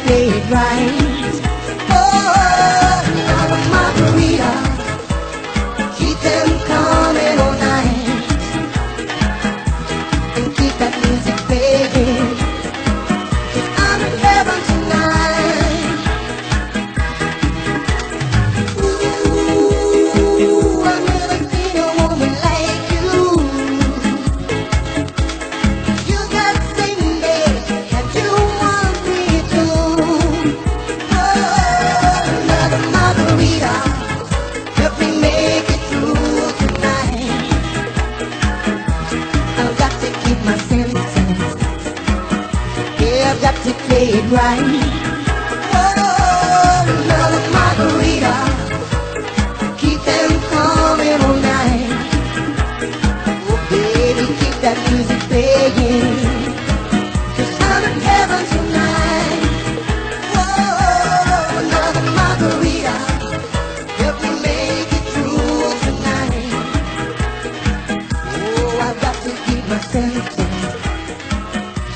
play it right. Oh, another margarita, keep them coming all night, and keep that music playing, 'cause I'm in heaven tonight. Ooh, I've never seen a woman like you. You got same day that you want me to. Oh, another margarita, help me make it through tonight. I've got to keep my senses, yeah, I've got to play it right. Oh, another margarita, keep them coming all night. Oh, baby, keep that music playing, 'cause I'm in heaven tonight. Oh, another margarita, help me make it through tonight. Oh, I've got to keep my senses,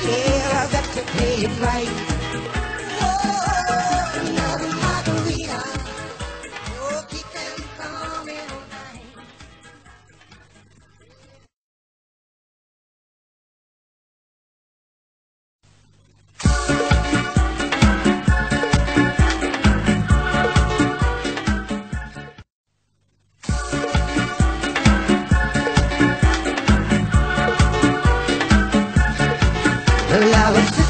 yeah, I've got to play it right. Oh, another margarita, oh, keep them coming all night. Well, I was